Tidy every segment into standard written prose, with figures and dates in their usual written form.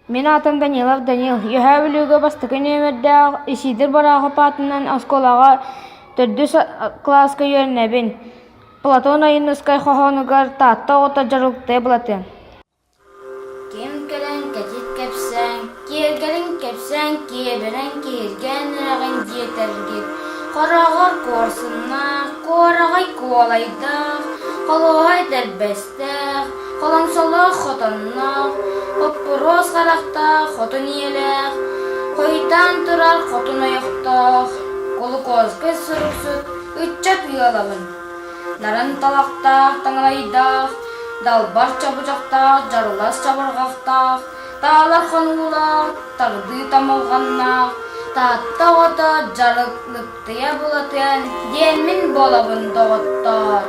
Мен атым Данилов Данил. Йөһә үлүгө бастыкын өмөрдә исидер барағы патынан осколаға төрдүс класска йөрнәбин. Платон айыныскай хохонугар таатта ота жарылыктай булаты. Кем келен кәтит кәпсәң, киергелин кәпсәң, киеберен киерген рәгін диетергет. Қарағар корсынна, корағай куалайда, қалуғай дәрбәсті, қалансалы хотанна, Хоппурос қарақта, хотын елек, қойтан тұрар хотын аяқтақ, қолы қозқы сұрықсыт, үтчат ұялағын. Нарын талақтақ, таңлайдақ, далбар чабыжақтақ, жарылас чабырғақтақ, тағалар қанулақ, тағды тамылғаннақ, таатта ота жарықлықтыя болатын, денмін болабын доғыттар.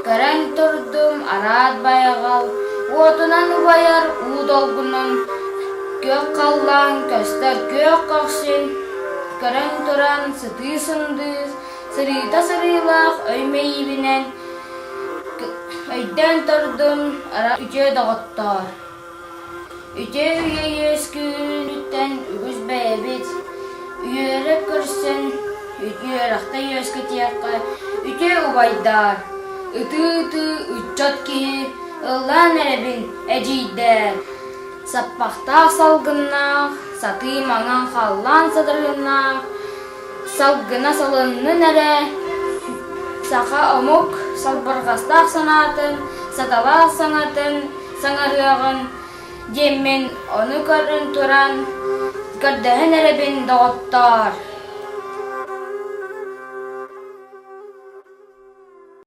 Кәрәң тұрдым, арат баяғал, отынан убаяр удолгунан, көк қаллан, көстер көк қақсын, көрін тұран, сыты сындыз, сырыта сырылақ, өймейбінен, өйден тұрдым, ара үте дағыттар. Үте үйе ескүліттен үгіз бәйбет, үйері көрсін, үйерақта ескі тияққа, үте убайдар, үті-үті үтчат кейі, ылан әрбін әжейдер. Саппақтақ салғыннақ, саты маңан қаллан садырыннақ, салғына салынның әрі, сақа омук салбырғастақ санатын, саталақ санатын, саңарығын, деммен оны көрін тұран, көрдіғін әрбін дағыттар.